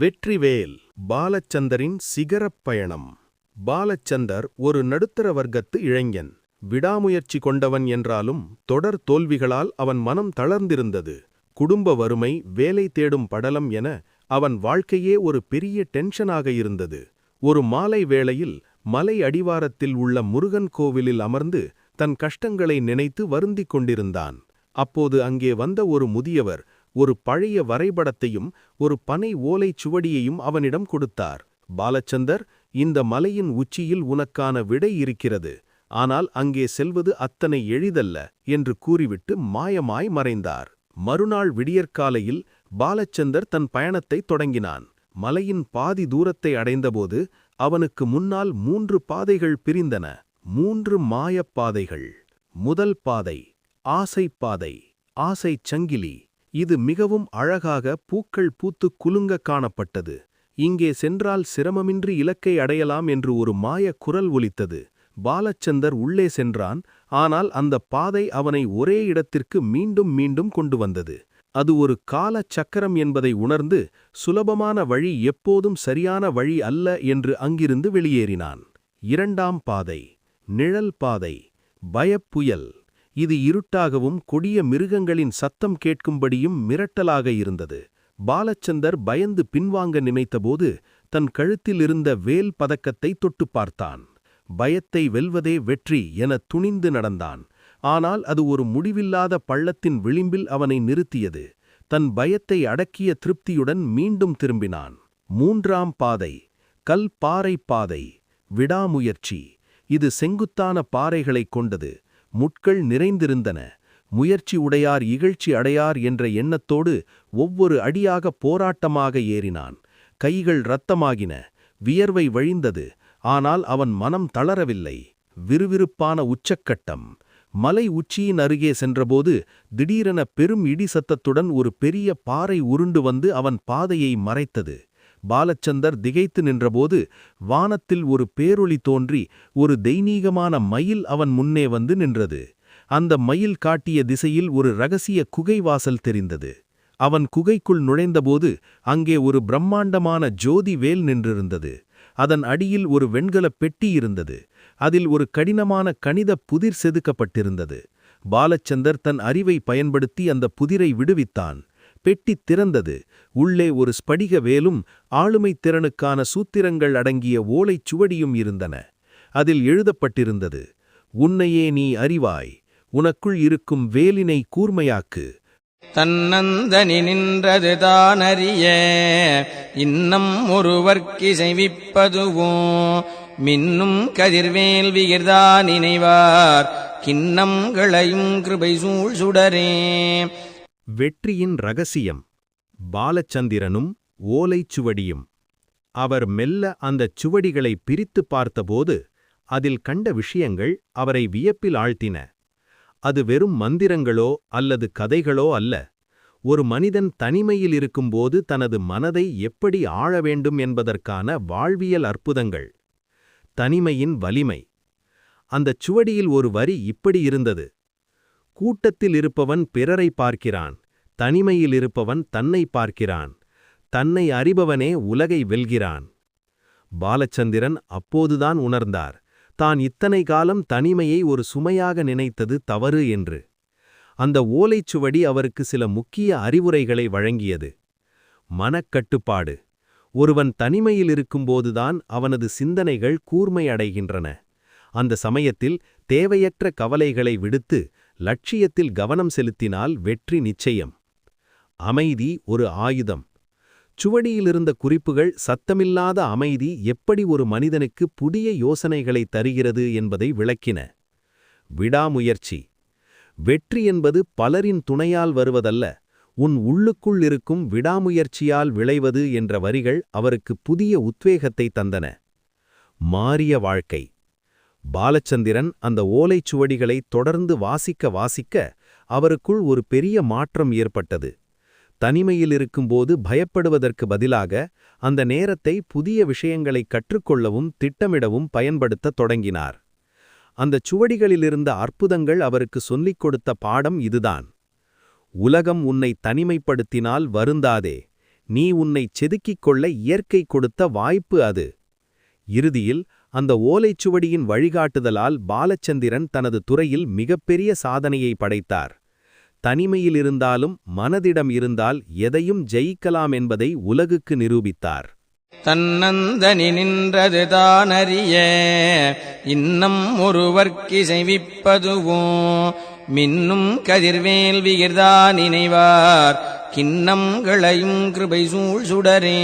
வெற்றிவேல் பாலச்சந்தரின் சிகரப் பயணம். பாலச்சந்தர் ஒரு நடுத்தர வர்க்கத்து இளைஞன். விடாமுயற்சி கொண்டவன் என்றாலும் தொடர் தோல்விகளால் அவன் மனம் தளர்ந்திருந்தது. குடும்ப வறுமை, வேலை தேடும் படலம் என அவன் வாழ்க்கையே ஒரு பெரிய டென்ஷனாக இருந்தது. ஒரு மாலை வேளையில் மலை அடிவாரத்தில் உள்ள முருகன் கோவிலில் அமர்ந்து தன் கஷ்டங்களை நினைத்து வருந்திக் கொண்டிருந்தான். அப்போது அங்கே வந்த ஒரு முதியவர் ஒரு பழைய வரைபடத்தையும் ஒரு பனை ஓலைச் சுவடியையும் அவனிடம் கொடுத்தார். பாலச்சந்தர், இந்த மலையின் உச்சியில் உனக்கான விடை இருக்கிறது, ஆனால் அங்கே செல்வது அத்தனை எளிதல்ல என்று கூறிவிட்டு மாயமாய் மறைந்தார். மறுநாள் விடியற்காலையில் பாலச்சந்தர் தன் பயணத்தைத் தொடங்கினான். மலையின் பாதி தூரத்தை அடைந்தபோது அவனுக்கு முன்னால் 3 பாதைகள் பிரிந்தன. 3 மாயப் பாதைகள். முதல் பாதை ஆசைப் பாதை, ஆசைச் சங்கிலி. இது மிகவும் அழகாக பூக்கள் பூத்து குலுங்க காணப்பட்டது. இங்கே சென்றால் சிரமமின்றி இலக்கை அடையலாம் என்று ஒரு மாய குரல் ஒலித்தது. பாலச்சந்தர் உள்ளே சென்றான். ஆனால் அந்த பாதை அவனை ஒரே இடத்திற்கு மீண்டும் மீண்டும் கொண்டு வந்தது. அது ஒரு கால சக்கரம் என்பதை உணர்ந்து சுலபமான வழி எப்போதும் சரியான வழி அல்ல என்று அங்கிருந்து வெளியேறினான். இரண்டாம் பாதை நிழல் பாதை, பயப்புயல். இது இருட்டாகவும் கொடிய மிருகங்களின் சத்தம் கேட்கும்படியும் மிரட்டலாக இருந்தது. பாலச்சந்தர் பயந்து பின்வாங்க நினைத்தபோது தன் கழுத்தில் இருந்த வேல் பதக்கத்தை தொட்டு பார்த்தான். பயத்தை வெல்வதே வெற்றி என துணிந்து நடந்தான். ஆனால் அது ஒரு முடிவில்லாத பள்ளத்தின் விளிம்பில் அவனை நிறுத்தியது. தன் பயத்தை அடக்கிய திருப்தியுடன் மீண்டும் திரும்பினான். மூன்றாம் பாதை கல் பாறை பாதை, விடாமுயற்சி. இது செங்குத்தான பாறைகளைக் கொண்டது. முட்கள் நிறைந்திருந்தன. முயற்சி உடையார் இகழ்ச்சி அடையார் என்ற எண்ணத்தோடு ஒவ்வொரு அடியாக போராட்டமாக ஏறினான். கைகள் இரத்தமாகின, வியர்வை வழிந்தது. ஆனால் அவன் மனம் தளரவில்லை. விறுவிறுப்பான உச்சக்கட்டம். மலை உச்சியின் அருகே சென்றபோது திடீரென பெரும் இடி சத்தத்துடன் ஒரு பெரிய பாறை உருண்டு வந்து அவன் பாதையை மறைத்தது. பாலச்சந்தர் திகைத்து நின்றபோது வானத்தில் ஒரு பேரொளி தோன்றி ஒரு தெய்வீகமான மயில் அவன் முன்னே வந்து நின்றது. அந்த மயில் காட்டிய திசையில் ஒரு இரகசிய குகை வாசல் தெரிந்தது. அவன் குகைக்குள் நுழைந்தபோது அங்கே ஒரு பிரம்மாண்டமான ஜோதி வேல் நின்றிருந்தது. அதன் அடியில் ஒரு வெண்கலப் பெட்டி இருந்தது. அதில் ஒரு கடினமான கணித புதிர் செதுக்கப்பட்டிருந்தது. பாலச்சந்தர் தன் அறிவை பயன்படுத்தி அந்த புதிரை விடுவித்தான். பெட்டி திறந்தது. உள்ளே ஒரு ஸ்படிக வேலும் ஆளுமைத் திறனுக்கான சூத்திரங்கள் அடங்கிய ஓலைச் சுவடியும் இருந்தன. அதில் எழுதப்பட்டிருந்தது, உன்னையே நீ அறிவாய், உனக்குள் இருக்கும் வேலினை கூர்மையாக்கு. தன்னந்தனி நின்றது தானறிய இன்னம் ஒருவர்க்கிசைவிப்பதுவோ மின்னும் கதிர்வேல் விகிர்தா நினைவார் கிண்ணம் களையும் கிருபை சூழ் சுடரே. வெற்றியின் ரகசியம். பாலச்சந்திரனும் ஓலைச் சுவடியும். அவர் மெல்ல அந்தச் சுவடிகளை பிரித்து பார்த்தபோது அதில் கண்ட விஷயங்கள் அவரை வியப்பில் ஆழ்த்தின. அது வெறும் மந்திரங்களோ அல்லது கதைகளோ அல்ல. ஒரு மனிதன் தனிமையில் இருக்கும்போது தனது மனதை எப்படி ஆள வேண்டும் என்பதற்கான வாழ்வியல் அற்புதங்கள். தனிமையின் வலிமை. அந்தச் சுவடியில் ஒரு வரி இப்படி இருந்தது, கூட்டத்தில் இருப்பவன் பிறரை பார்க்கிறான், தனிமையில் இருப்பவன் தன்னை பார்க்கிறான், தன்னை அறிபவனே உலகை வெல்கிறான். பாலச்சந்திரன் அப்போதுதான் உணர்ந்தார், தான் இத்தனை காலம் தனிமையை ஒரு சுமையாக நினைத்தது தவறு என்று. அந்த ஓலைச்சுவடி அவருக்கு சில முக்கிய அறிவுரைகளை வழங்கியது. மனக்கட்டுப்பாடு. ஒருவன் தனிமையில் இருக்கும்போதுதான் அவனது சிந்தனைகள் கூர்மை அடைகின்றன. அந்த சமயத்தில் தேவையற்ற கவலைகளை விடுத்து லட்சியத்தில் கவனம் செலுத்தினால் வெற்றி நிச்சயம். அமைதி ஒரு ஆயுதம். சுவடியிலிருந்த குறிப்புகள் சத்தமில்லாத அமைதி எப்படி ஒரு மனிதனுக்கு புதிய யோசனைகளை தருகிறது என்பதை விளக்கின. விடாமுயற்சி. வெற்றி என்பது பலரின் துணையால் வருவதல்ல, உன் உள்ளுக்குள் இருக்கும் விடாமுயற்சியால் விளைவது என்ற வரிகள் அவருக்கு புதிய உத்வேகத்தை தந்தன. மாறிய வாழ்க்கை. பாலச்சந்திரன் அந்த ஓலைச் சுவடிகளை தொடர்ந்து வாசிக்க வாசிக்க அவருக்குள் ஒரு பெரிய மாற்றம் ஏற்பட்டது. தனிமையில் இருக்கும்போது பயப்படுவதற்கு பதிலாக அந்த நேரத்தை புதிய விஷயங்களை கற்றுக்கொள்ளவும் திட்டமிடவும் பயன்படுத்தத் தொடங்கினார். அந்தச் சுவடிகளிலிருந்த அற்புதங்கள் அவருக்கு சொல்லிக் கொடுத்த பாடம் இதுதான். உலகம் உன்னை தனிமைப்படுத்தினால் வருந்தாதே, நீ உன்னைச் செதுக்கிக் கொள்ள இயற்கை கொடுத்த வாய்ப்பு அது. இறுதியில் அந்த ஓலைச்சுவடியின் வழிகாட்டுதலால் பாலச்சந்திரன் தனது துறையில் மிகப்பெரிய சாதனையை படைத்தார். தனிமையில் இருந்தாலும் மனதிடம் இருந்தால் எதையும் ஜெயிக்கலாம் என்பதை உலகுக்கு நிரூபித்தார். தன்னந்தனி நின்றது தானறிய இன்னம் ஒருவர்க்கிசைவிப்பதுவோ மின்னும் கதிர்வேல் விகிர்தா நினைவார் கிண்ணம் களையும் கிருபை சூழ் சுடரே.